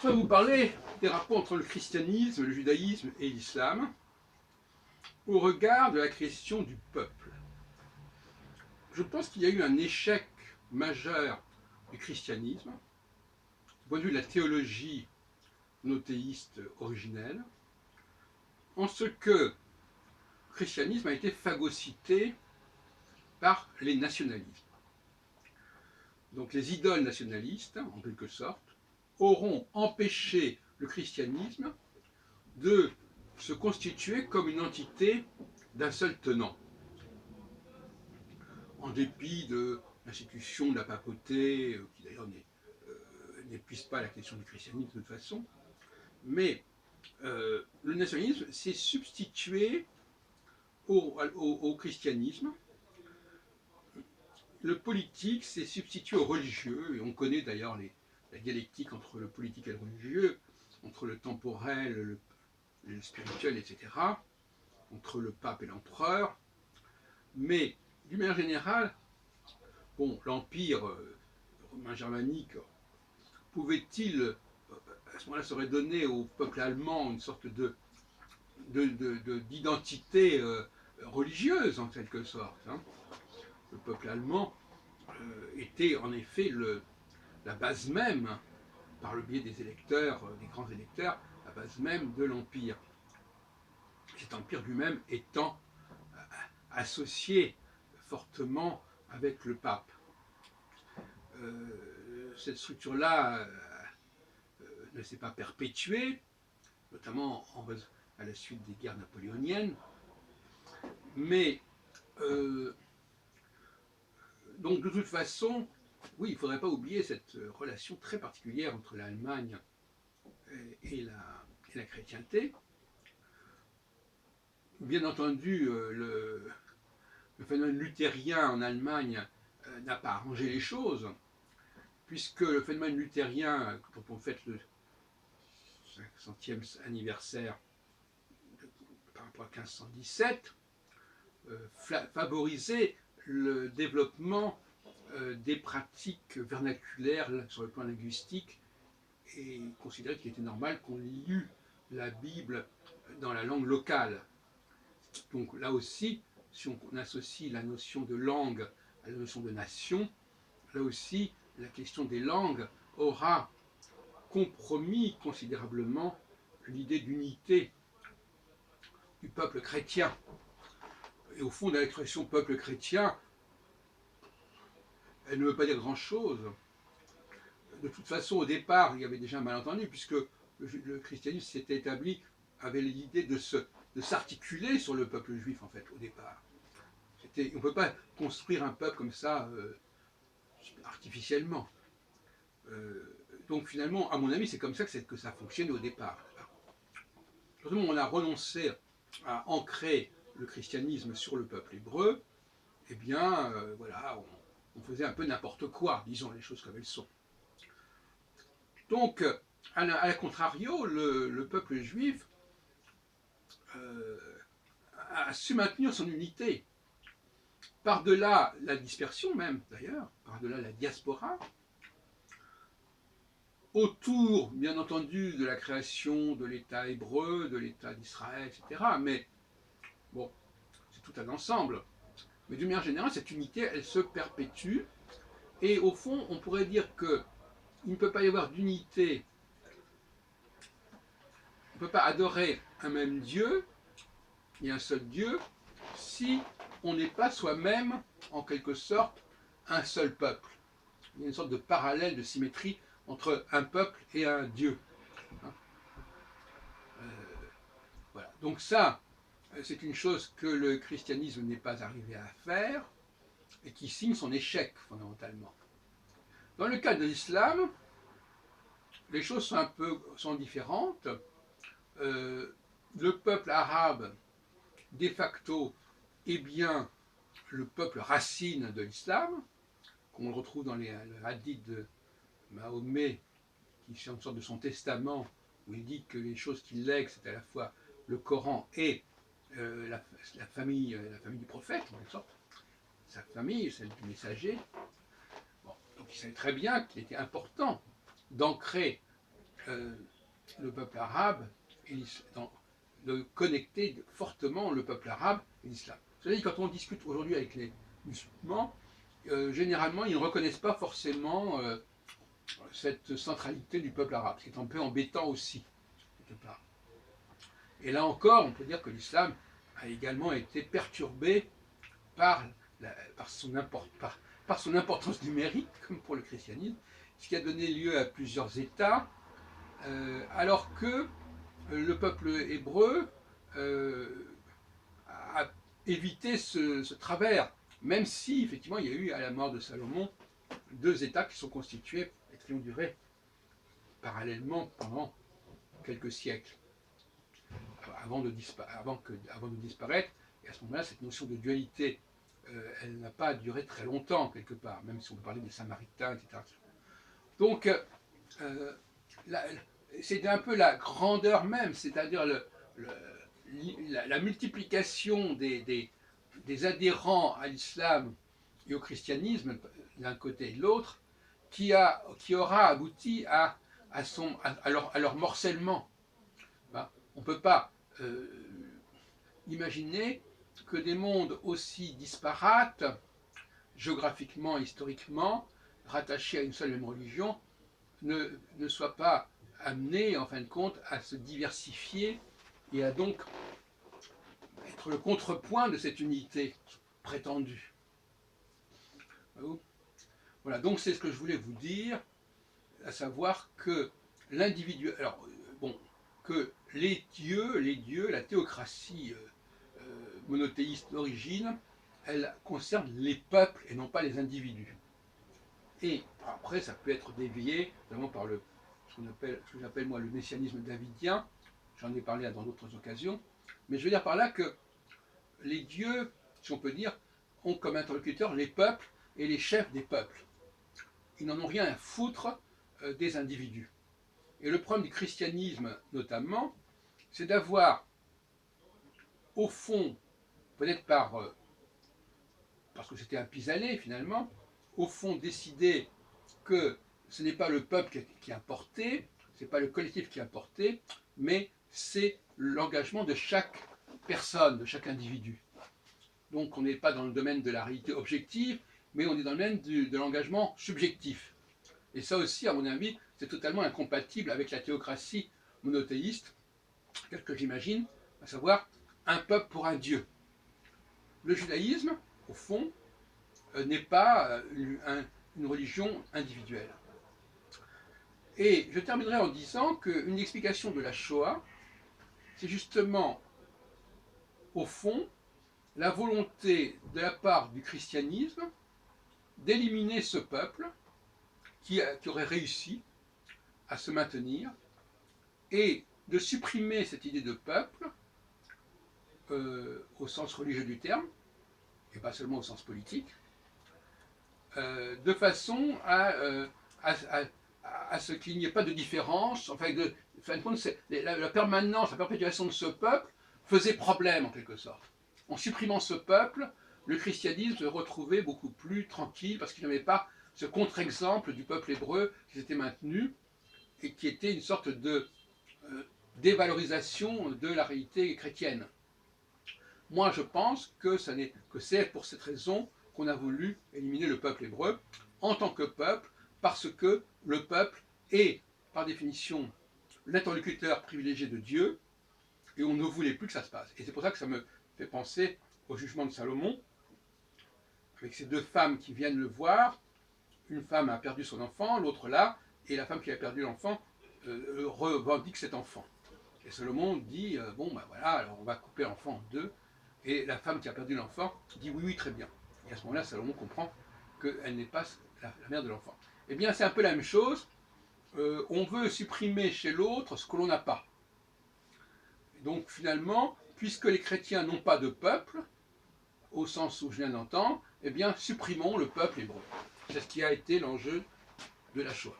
Je vais vous parler des rapports entre le christianisme, le judaïsme et l'islam au regard de la question du peuple. Je pense qu'il y a eu un échec majeur du christianisme, du point de vue de la théologie monothéiste originelle, en ce que le christianisme a été phagocyté par les nationalismes. Donc les idoles nationalistes, en quelque sorte, auront empêché le christianisme de se constituer comme une entité d'un seul tenant. En dépit de l'institution de la papauté, qui d'ailleurs n'épuise pas la question du christianisme de toute façon, mais le nationalisme s'est substitué au christianisme. Le politique s'est substitué au religieux, et on connaît d'ailleurs la dialectique entre le politique et le religieux, entre le temporel, le spirituel, etc., entre le pape et l'empereur. Mais d'une manière générale, bon, l'empire romain germanique pouvait-il à ce moment-là serait donné au peuple allemand une sorte d'identité religieuse en quelque sorte, hein. Le peuple allemand était en effet la base même, par le biais des électeurs, des grands électeurs, la base même de l'empire. Cet empire lui-même étant associé fortement avec le pape. Cette structure-là ne s'est pas perpétuée, notamment à la suite des guerres napoléoniennes, mais donc de toute façon, oui, il ne faudrait pas oublier cette relation très particulière entre l'Allemagne et la chrétienté. Bien entendu, le phénomène luthérien en Allemagne n'a pas arrangé les choses, puisque le phénomène luthérien, quand on fête le 500e anniversaire par rapport à 1517, favorisait le développement des pratiques vernaculaires sur le plan linguistique et considérait qu'il était normal qu'on lût la Bible dans la langue locale. Donc là aussi, si on associe la notion de langue à la notion de nation, là aussi, la question des langues aura compromis considérablement l'idée d'unité du peuple chrétien. Et au fond, de l'expression peuple chrétien, elle ne veut pas dire grand-chose. De toute façon, au départ, il y avait déjà un malentendu, puisque le christianisme s'était établi avec l'idée de s'articuler sur le peuple juif, en fait, au départ. On ne peut pas construire un peuple comme ça artificiellement. Donc finalement, à mon avis, c'est comme ça que ça fonctionnait au départ. Surtout, on a renoncé à ancrer le christianisme sur le peuple hébreu, eh bien, voilà, on faisait un peu n'importe quoi, disons les choses comme elles sont. Donc, à contrario, le peuple juif a su maintenir son unité, par-delà la dispersion même, d'ailleurs, par-delà la diaspora, autour, bien entendu, de la création de l'État hébreu, de l'État d'Israël, etc. Mais, bon, c'est tout un ensemble. Mais d'une manière générale, cette unité, elle se perpétue. Et au fond, on pourrait dire qu'il ne peut pas y avoir d'unité. On ne peut pas adorer un même Dieu, et un seul Dieu, si on n'est pas soi-même, en quelque sorte, un seul peuple. Il y a une sorte de parallèle, de symétrie entre un peuple et un Dieu. Voilà. Donc ça, c'est une chose que le christianisme n'est pas arrivé à faire et qui signe son échec fondamentalement. Dans le cas de l'islam, les choses sont différentes. Le peuple arabe, de facto, est bien le peuple racine de l'islam, qu'on retrouve dans le hadith de Mahomet, qui est une sorte de son testament, où il dit que les choses qu'il lègue, c'est à la fois le Coran et la famille du prophète, en quelque sorte, sa famille, celle du messager. Bon, donc il savait très bien qu'il était important d'ancrer euh, le peuple arabe et de connecter fortement le peuple arabe et l'islam. C'est-à-dire quand on discute aujourd'hui avec les musulmans, généralement ils ne reconnaissent pas forcément cette centralité du peuple arabe, ce qui est un peu embêtant aussi, quelque part. Et là encore, on peut dire que l'islam a également été perturbé par, par son importance numérique, comme pour le christianisme, ce qui a donné lieu à plusieurs États, alors que le peuple hébreu a évité ce travers, même si effectivement il y a eu à la mort de Salomon 2 États qui sont constitués et qui ont duré parallèlement pendant quelques siècles avant de disparaître. Et à ce moment-là, cette notion de dualité, elle n'a pas duré très longtemps quelque part, même si on peut parler des Samaritains, etc. Donc, c'est un peu la grandeur même, c'est-à-dire la multiplication des adhérents à l'islam et au christianisme d'un côté et de l'autre, qui aura abouti à leur morcellement. On ne peut pas imaginer que des mondes aussi disparates, géographiquement, historiquement, rattachés à une seule et même religion, ne soient pas amenés, en fin de compte, à se diversifier et à donc être le contrepoint de cette unité prétendue. Voilà, donc c'est ce que je voulais vous dire, à savoir que l'individu, alors bon, que les dieux, la théocratie monothéiste d'origine, elle concerne les peuples et non pas les individus. Et après, ça peut être dévié, notamment par ce que j'appelle moi le messianisme davidien. J'en ai parlé dans d'autres occasions. Mais je veux dire par là que les dieux, si on peut dire, ont comme interlocuteurs les peuples et les chefs des peuples. Ils n'en ont rien à foutre des individus. Et le problème du christianisme, notamment, c'est d'avoir, au fond, peut-être parce que c'était un pis-aller finalement, au fond décidé que ce n'est pas le peuple qui a porté, ce n'est pas le collectif qui a porté, mais c'est l'engagement de chaque personne, de chaque individu. Donc on n'est pas dans le domaine de la réalité objective, mais on est dans le domaine de l'engagement subjectif. Et ça aussi, à mon avis, c'est totalement incompatible avec la théocratie monothéiste, telle que j'imagine, à savoir un peuple pour un Dieu. Le judaïsme, au fond, n'est pas une religion individuelle. Et je terminerai en disant qu'une explication de la Shoah, c'est justement, au fond, la volonté de la part du christianisme d'éliminer ce peuple qui aurait réussi à se maintenir et de supprimer cette idée de peuple au sens religieux du terme, et pas seulement au sens politique, de façon à ce qu'il n'y ait pas de différence. Enfin, de fin de compte, la permanence, la perpétuation de ce peuple faisait problème en quelque sorte. En supprimant ce peuple, le christianisme se retrouvait beaucoup plus tranquille parce qu'il n'avait pas ce contre-exemple du peuple hébreu qui s'était maintenu et qui était une sorte de dévalorisation de la réalité chrétienne. Moi, je pense que c'est pour cette raison qu'on a voulu éliminer le peuple hébreu en tant que peuple, parce que le peuple est, par définition, l'interlocuteur privilégié de Dieu, et on ne voulait plus que ça se passe. Et c'est pour ça que ça me fait penser au jugement de Salomon, avec ces 2 femmes qui viennent le voir. Une femme a perdu son enfant, l'autre là, et la femme qui a perdu l'enfant revendique cet enfant. Et Salomon dit, bon ben voilà, alors on va couper l'enfant en 2, et la femme qui a perdu l'enfant dit oui, oui, très bien. Et à ce moment-là, Salomon comprend qu'elle n'est pas la mère de l'enfant. Eh bien, c'est un peu la même chose. On veut supprimer chez l'autre ce que l'on n'a pas. Donc finalement, puisque les chrétiens n'ont pas de peuple, au sens où je viens d'entendre, eh bien, supprimons le peuple hébreu. C'est ce qui a été l'enjeu de la Shoah.